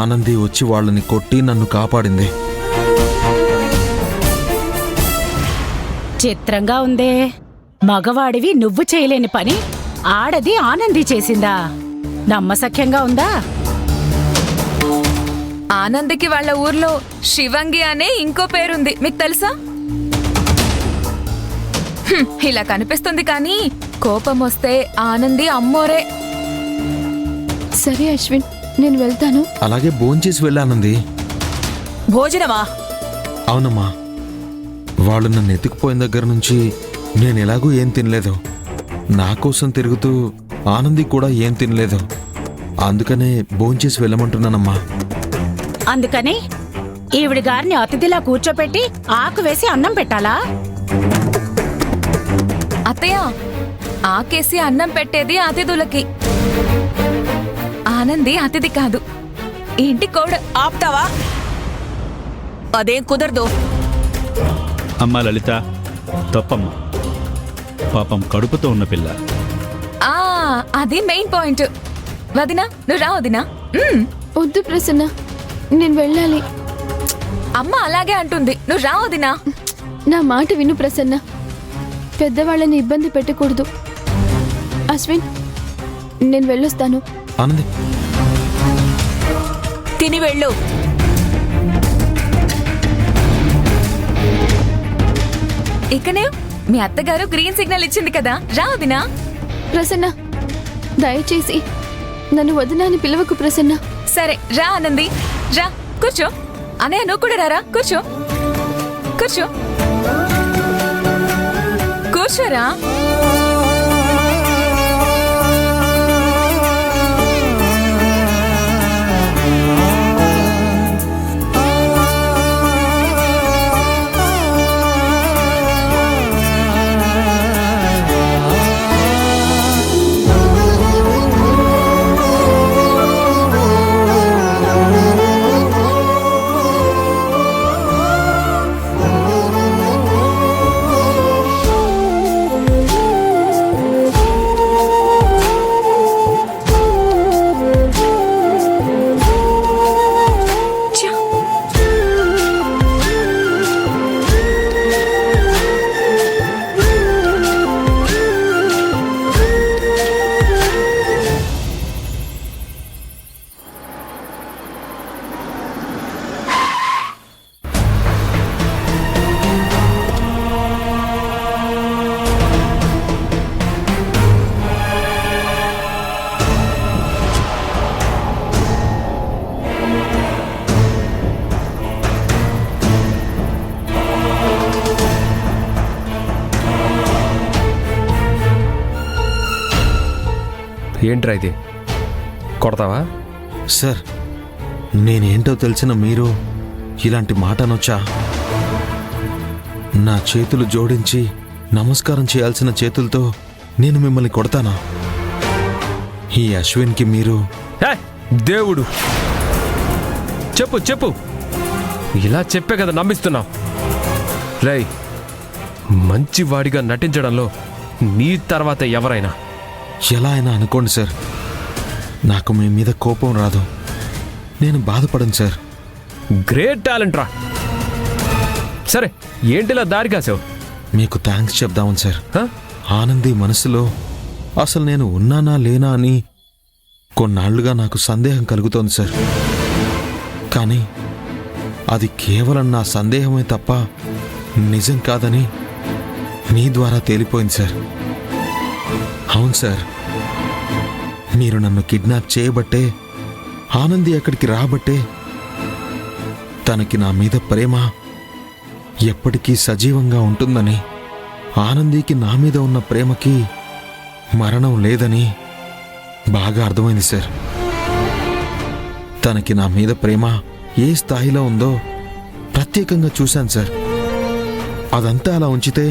ఆనంది వచ్చి వాళ్ళని కొట్టి నన్ను కాపాడింది. చిత్రంగా ఉందే, మగవాడివి నువ్వు చేయలేని పని ఆడది ఆనంది చేసిందా? నమ్మశక్యంగా ఉందా? ఆనందికి వాళ్ళ ఊర్లో శివంగి అనే ఇంకో పేరుంది, మీకు తెలుసా? ఇలా కనిపిస్తుంది కానీ కోపం వస్తే ఆనంది అమ్మోరే. సరే అశ్విన్, నేను వెళ్తాను. అలాగే భోంచేసి వెళ్ళానంది. భోజనమా? అవునమ్మా, వాళ్ళు నన్ను ఎత్తుకుపోయిన దగ్గర నుంచి నేను ఎలాగూ ఏం తినలేదు. నా కోసం తిరుగుతూ ఆనంది కూడా ఏం తినలేదు. అందుకనే భోంచేసి వెళ్ళమంటున్నానమ్మా. అందుకని ఈవిడి గారిని అతిథిలా కూర్చోపెట్టి ఆకు వేసి అన్నం పెట్టాలా? అత్తయ్య, ఆకేసి అన్నం పెట్టేది అతిథులకి, ఆనంది అతిథి కాదు, ఇంటి కోడ. ఆప్తావా? అదేం కుదరదు. అమ్మా లలిత, తప్పమ్మ. పాపం కడుపుతో ఉన్న పిల్ల. అది మెయిన్ పాయింట్. వదినా, నువ్వు రా వదినా. వద్దు ప్రసన్న, నేను వెళ్ళాలి. అమ్మ అలాగే అంటుంది, నువ్వు రా వదినా. నా మాట విను ప్రసన్న, పెద్దవాళ్ళని ఇబ్బంది పెట్టకూడదు. అశ్విన్, నేను వెళ్ళొస్తాను. ఆనంది, తిని వెళ్ళు. ఇకనే మీ అత్తగారు గ్రీన్ సిగ్నల్ ఇచ్చింది కదా, రా వదినా. ప్రసన్న, దయచేసి నన్ను వదినా అని పిలవకు ప్రసన్న. సరే రా ఆనంది, రా కూర్చో. అన్నయ్య నువ్వు కూడా రారా, కూర్చో కూర్చో కూర్చోరా. ఏంట్రా ఇది, కొడతావా? సార్, నేనేంటో తెలిసిన మీరు ఇలాంటి మాట అనొచ్చా? నా చేతులు జోడించి నమస్కారం చేయాల్సిన చేతులతో నేను మిమ్మల్ని కొడతానా? ఈ అశ్విన్కి మీరు దేవుడు, చెప్పు చెప్పు. ఇలా చెప్పే కదా నమ్మిస్తున్నావు. రేయ్, మంచివాడిగా నటించడంలో నీ తర్వాత ఎవరైనా ఎలా అయినా అనుకోండి సార్, నాకు మీ మీద కోపం రాదు, నేను బాధపడను సార్. గ్రేట్ టాలెంట్ రా. సరే, ఏంటిలా దారి కాసావు? మీకు థ్యాంక్స్ చెప్దామని సార్. ఆనంది మనసులో అసలు నేను ఉన్నానా లేనా అని కొన్నాళ్లుగా నాకు సందేహం కలుగుతోంది సార్. కానీ అది కేవలం నా సందేహమే తప్ప నిజం కాదని మీ ద్వారా తేలిపోయింది సార్. అవును సార్, మీరు నన్ను కిడ్నాప్ చేయబట్టే, ఆనంది అక్కడికి రాబట్టే తనకి నా మీద ప్రేమ ఎప్పటికీ సజీవంగా ఉంటుందని, ఆనందికి నా మీద ఉన్న ప్రేమకి మరణం లేదని బాగా అర్థమైంది సార్. తనకి నా మీద ప్రేమ ఏ స్థాయిలో ఉందో ప్రత్యేకంగా చూశాను సార్. అదంతా అలా ఉంచితే